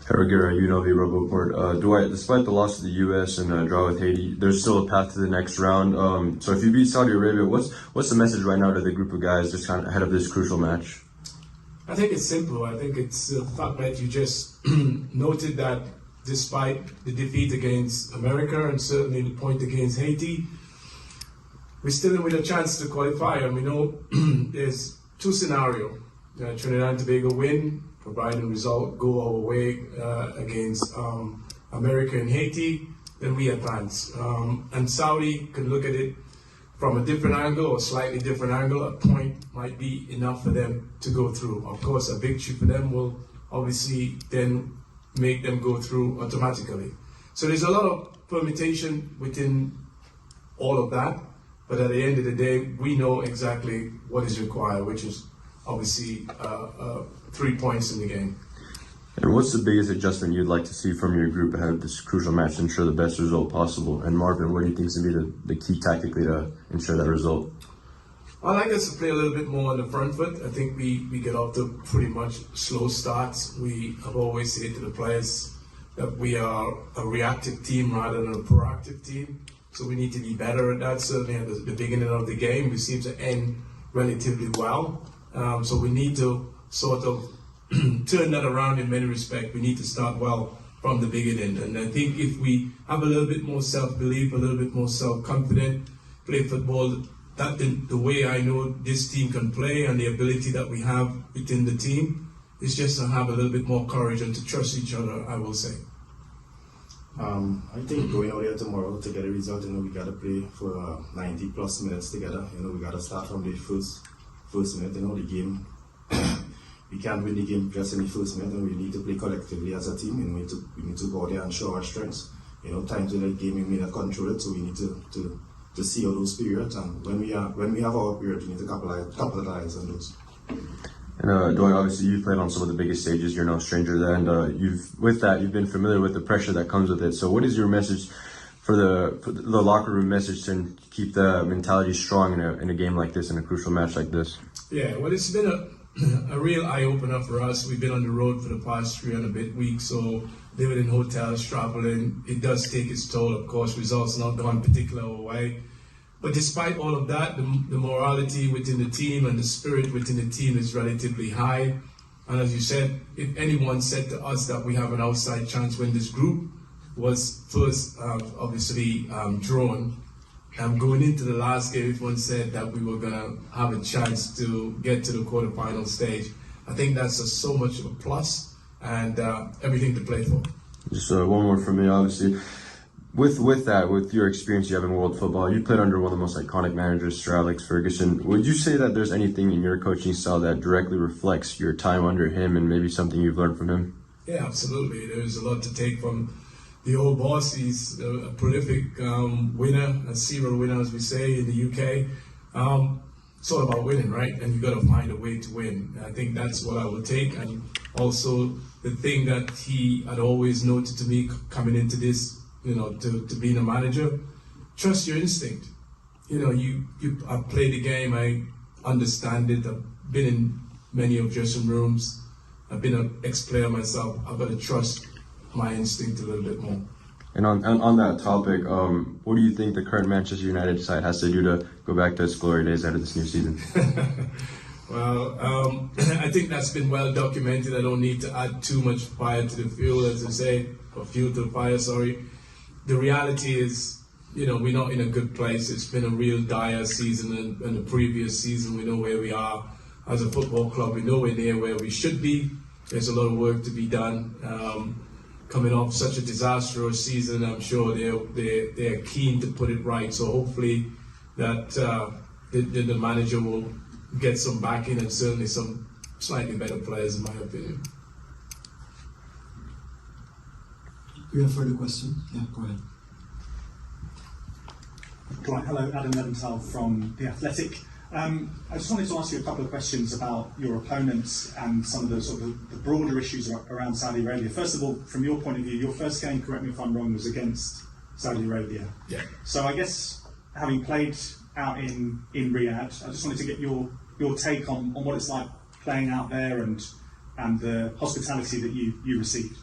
Harrogate, UNLV Rebel Report. Dwight, despite the loss to the U.S. and draw with Haiti, there's still a path to the next round. So if you beat Saudi Arabia, what's the message right now to the group of guys just kind of ahead of this crucial match? I think it's simple. I think it's the fact that you just noted that despite the defeat against America and certainly the point against Haiti, we're still with a chance to qualify. And we know there's two scenarios. Trinidad and Tobago win, providing result, go our way against America and Haiti, then we advance. And Saudi can look at it from a different angle or slightly different angle. A point might be enough for them to go through. Of course, a victory for them will obviously then make them go through automatically. So there's a lot of permutation within all of that, but at the end of the day, we know exactly what is required, which is obviously 3 points in the game. And what's the biggest adjustment you'd like to see from your group ahead of this crucial match to ensure the best result possible? And Marvin, what do you think is going to be the key tactically to ensure that result? I like us to play a little bit more on the front foot. I think we get off to pretty much slow starts. We have always said to the players that we are a reactive team rather than a proactive team. So we need to be better at that. Certainly at the beginning of the game, we seem to end relatively well. So we need to sort of turn that around in many respects. We need to start well from the beginning. And I think if we have a little bit more self-belief, a little bit more self-confident, play football, that the way I know this team can play and the ability that we have within the team is just to have a little bit more courage and to trust each other, I will say. I think going out there tomorrow to get a result, we got to play for 90 plus minutes together. We got to start from the first minute. The game, we can't win the game just in the first minute, and we need to play collectively as a team. We need to go out there and show our strengths. Times in the game we may not control it, so we need to see all those periods, and when we have our period, we need to capitalize on those. And Dwight, obviously you've played on some of the biggest stages. You're no stranger there, and you've been familiar with the pressure that comes with it. So, what is your message for the locker room message to keep the mentality strong in a game like this, in a crucial match like this? Yeah, well, it's been a real eye opener for us. We've been on the road for the past 3 and a bit weeks, so living in hotels, traveling, it does take its toll. Of course, results not gone particular way. But despite all of that, the morality within the team and the spirit within the team is relatively high. And as you said, if anyone said to us that we have an outside chance when this group was first obviously drawn, going into the last game, if one said that we were going to have a chance to get to the quarterfinal stage, I think that's so much of a plus and everything to play for. Just one more from me, obviously. With your experience you have in world football, you played under one of the most iconic managers, Sir Alex Ferguson. Would you say that there's anything in your coaching style that directly reflects your time under him and maybe something you've learned from him? Yeah, absolutely. There's a lot to take from the old boss. He's a prolific winner, a serial winner, as we say in the UK. It's all about winning, right? And you've got to find a way to win. I think that's what I will take. And also the thing that he had always noted to me coming into this, to being a manager, trust your instinct. I've played the game, I understand it, I've been in many of dressing rooms, I've been an ex-player myself, I've got to trust my instinct a little bit more. And on that topic, what do you think the current Manchester United side has to do to go back to its glory days out of this new season? Well, I think that's been well documented. I don't need to add too much fire to the fuel, as I say, or fuel to the fire, sorry. The reality is, we're not in a good place. It's been a real dire season, and the previous season, we know where we are as a football club. We're nowhere near where we should be. There's a lot of work to be done. Coming off such a disastrous season, I'm sure they're keen to put it right. So hopefully that the manager will get some backing and certainly some slightly better players, in my opinion. Do you have further questions? Yeah, go ahead. Right, hello, Adam Leventhal from The Athletic. I just wanted to ask you a couple of questions about your opponents and some of the broader issues around Saudi Arabia. First of all, from your point of view, your first game, correct me if I'm wrong, was against Saudi Arabia. Yeah. So I guess, having played out in Riyadh, I just wanted to get your take on what it's like playing out there and the hospitality that you received.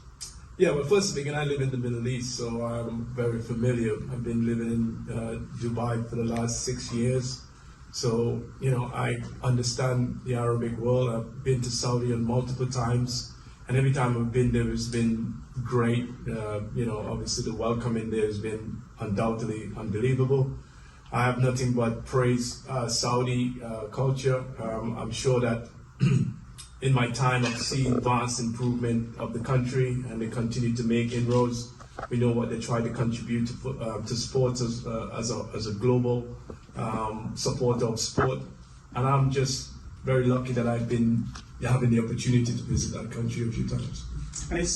Yeah, well, first thing, and I live in the Middle East, so I'm very familiar. I've been living in Dubai for the last 6 years. So, you know, I understand the Arabic world. I've been to Saudi multiple times, and every time I've been there, it's been great. You know, obviously the welcome in there has been undoubtedly unbelievable. I have nothing but praise Saudi culture. I'm sure that in my time I've seen vast improvement of the country, and they continue to make inroads. We know what they try to contribute to sports as a global supporter of sport, and I'm just very lucky that I've been having the opportunity to visit that country a few times. And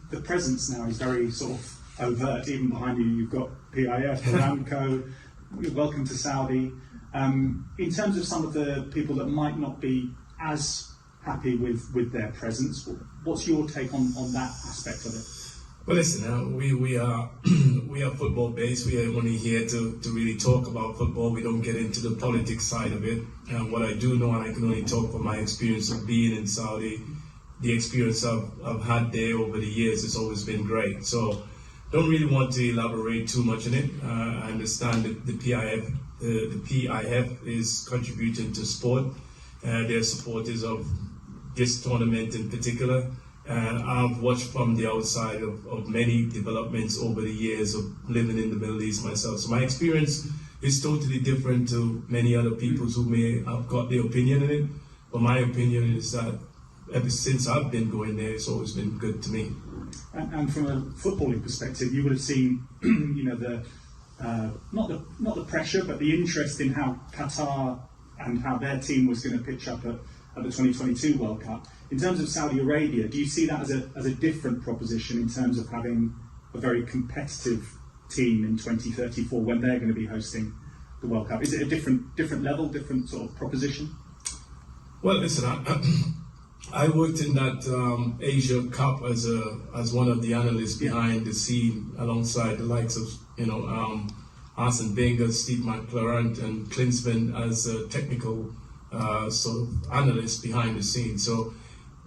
the presence now is very sort of overt. Even behind you, you've got PIF, Aramco. Welcome to Saudi. In terms of some of the people that might not be as happy with their presence, what's your take on that aspect of it? Well, listen, we are football based. We are only here to really talk about football. We don't get into the politics side of it. What I do know, and I can only talk from my experience of being in Saudi, the experience I've had there over the years, it's always been great. So don't really want to elaborate too much on it. I understand that the PIF is contributing to sport. They're supporters of this tournament in particular. And I've watched from the outside of many developments over the years of living in the Middle East myself. So my experience is totally different to many other people who may have got their opinion in it. But my opinion is that ever since I've been going there, it's always been good to me. And from a footballing perspective, you would have seen, you know, not the pressure, but the interest in how Qatar and how their team was going to pitch up at the 2022 World Cup. In terms of Saudi Arabia, do you see that as a different proposition in terms of having a very competitive team in 2034 when they're going to be hosting the World Cup? Is it a different level, different sort of proposition? Well, listen, I worked in that Asia Cup as one of the analysts behind the scene, alongside the likes of Arsene Wenger, Steve McLaren, and Klinsmann as a technical sort of analyst behind the scenes. So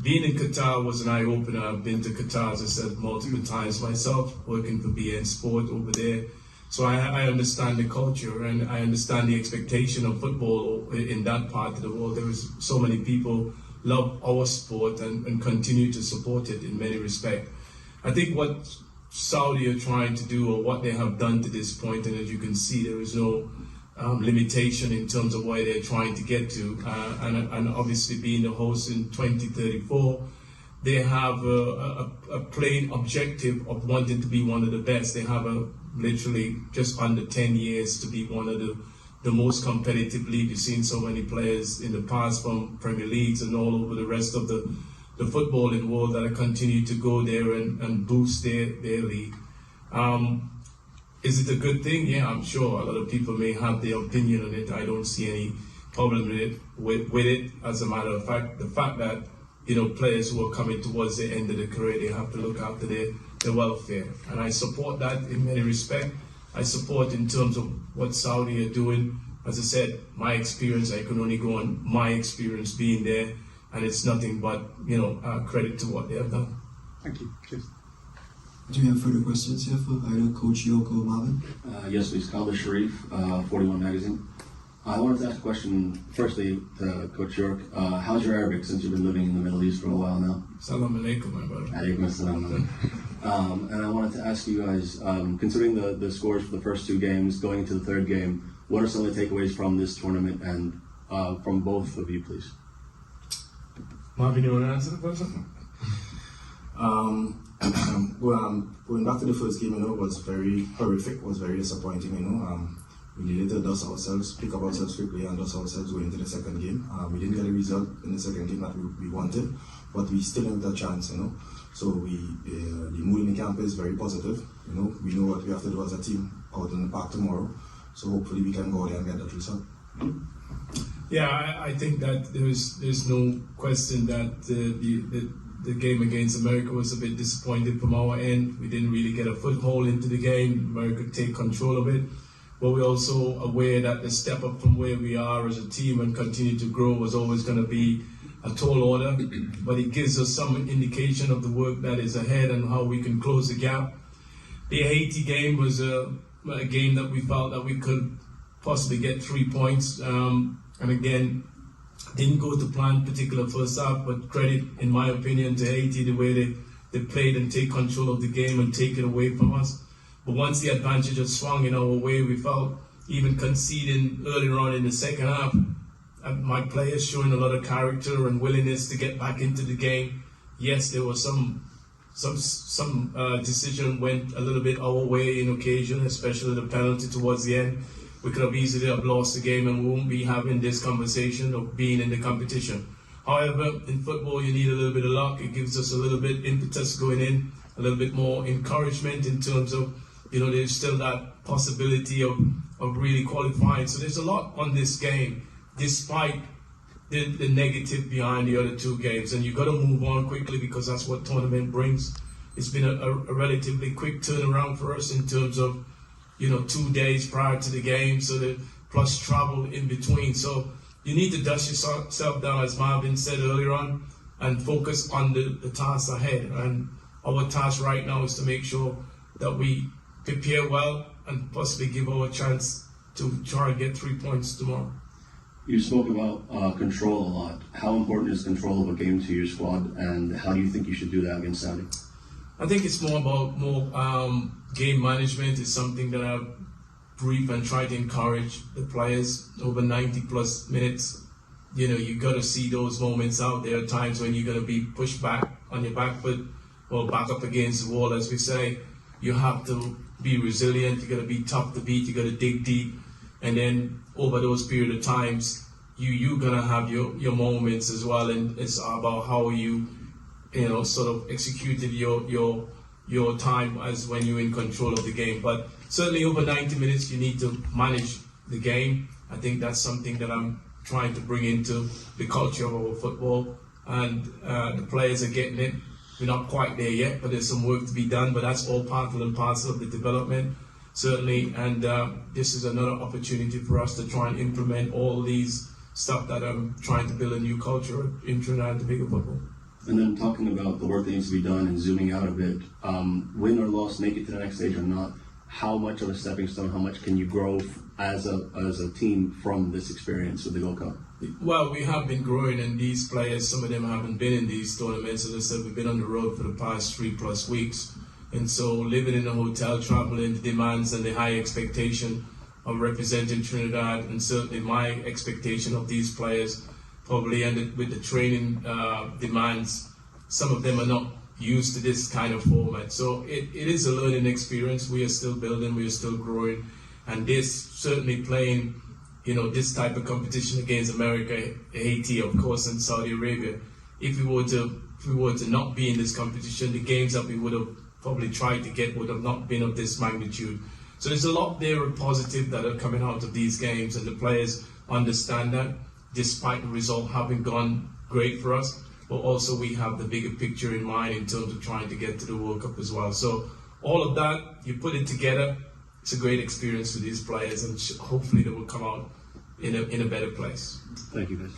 being in Qatar was an eye-opener. I've been to Qatar, as I said, multiple times myself, working for BN Sport over there. So I understand the culture, and I understand the expectation of football in that part of the world. There is so many people love our sport and continue to support it in many respects. I think what Saudi are trying to do, or what they have done to this point, and as you can see, there is no limitation in terms of where they're trying to get to, and obviously being the host in 2034, they have a plain objective of wanting to be one of the best. They have literally just under 10 years to be one of the most competitive league. You've seen so many players in the past from Premier Leagues and all over the rest of the footballing world that are continue to go there and boost their league. Is it a good thing? Yeah, I'm sure a lot of people may have their opinion on it. I don't see any problem with it. As a matter of fact, the fact that players who are coming towards the end of their career, they have to look after their welfare, and I support that in many respects. I support in terms of what Saudi are doing. As I said, my experience, I can only go on my experience being there, and it's nothing but credit to what they have done. Thank you. Cheers. Do you have further questions here for either Coach Yorke or Marvin? Yes, please. Khalid Sharif, 41 Magazine. I wanted to ask a question, firstly, to Coach Yorke. How's your Arabic, since you've been living in the Middle East for a while now? Salam alaikum, my brother. Alaikum assalam. And I wanted to ask you guys, considering the scores for the first two games, going into the third game, what are some of the takeaways from this tournament, and from both of you, please? Marvin, you want to answer the question? Going back to the first game, was very horrific, was very disappointing, We needed to dust ourselves, pick up ourselves quickly and dust ourselves going into the second game. We didn't get a result in the second game that we wanted, but we still have that chance, So the mood in the camp is very positive, We know what we have to do as a team out in the park tomorrow. So hopefully we can go there and get that result. Yeah, I think that there's no question that the game against America was a bit disappointing from our end. We didn't really get a foothold into the game. America take control of it. But we're also aware that the step up from where we are as a team and continue to grow was always going to be a tall order, but it gives us some indication of the work that is ahead and how we can close the gap. The Haiti game was a game that we felt that we could possibly get 3 points, and again, didn't go to plan, particular first half, but credit, in my opinion, to Haiti, the way they played and take control of the game and take it away from us. But once the advantage had swung in our way, we felt even conceding earlier on in the second half, my players showing a lot of character and willingness to get back into the game. Yes, there was some decision went a little bit our way in occasion, especially the penalty towards the end. We could have easily have lost the game and we won't be having this conversation of being in the competition. However, in football, you need a little bit of luck. It gives us a little bit impetus going in, a little bit more encouragement in terms of, there's still that possibility of really qualifying. So there's a lot on this game, despite the negative behind the other two games. And you've got to move on quickly because that's what tournament brings. It's been a relatively quick turnaround for us in terms of, 2 days prior to the game, so plus travel in between. So you need to dust yourself down, as Marvin said earlier on, and focus on the task ahead. And our task right now is to make sure that we prepare well and possibly give our chance to try and get 3 points tomorrow. You spoke about control a lot. How important is control of a game to your squad, and how do you think you should do that against Saudi? I think it's more about game management. Is something that I brief and try to encourage the players over 90 plus minutes. You got to see those moments out. There are times when you're going to be pushed back on your back foot or back up against the wall, as we say. You have to be resilient. You got to be tough to beat. You got to dig deep, and then over those period of times, you're gonna have your moments as well. And it's about how you sort of executed your time as when you're in control of the game. But certainly over 90 minutes, you need to manage the game. I think that's something that I'm trying to bring into the culture of our football, and the players are getting it. We're not quite there yet, but there's some work to be done, but that's all part and parcel of the development, certainly. And this is another opportunity for us to try and implement all these stuff that I'm trying to build a new culture in Trinidad and Tobago football. And then talking about the work that needs to be done and zooming out a bit, win or loss, make it to the next stage or not, how much of a stepping stone, how much can you grow as a team from this experience with the Gold Cup? Well, we have been growing, and these players, some of them haven't been in these tournaments. As I said, we've been on the road for the past 3+ weeks. And so living in a hotel, traveling, the demands and the high expectation of representing Trinidad, and certainly my expectation of these players, probably ended with the training demands. Some of them are not used to this kind of format. So it is a learning experience. We are still building, we are still growing. And this, certainly playing, this type of competition against America, Haiti, of course, and Saudi Arabia. If we were to not be in this competition, the games that we would have probably tried to get would have not been of this magnitude. So there's a lot there of positive that are coming out of these games, and the players understand that, despite the result having gone great for us. But also we have the bigger picture in mind in terms of trying to get to the World Cup as well. So all of that, you put it together, it's a great experience for these players, and hopefully they will come out in a better place. Thank you, guys.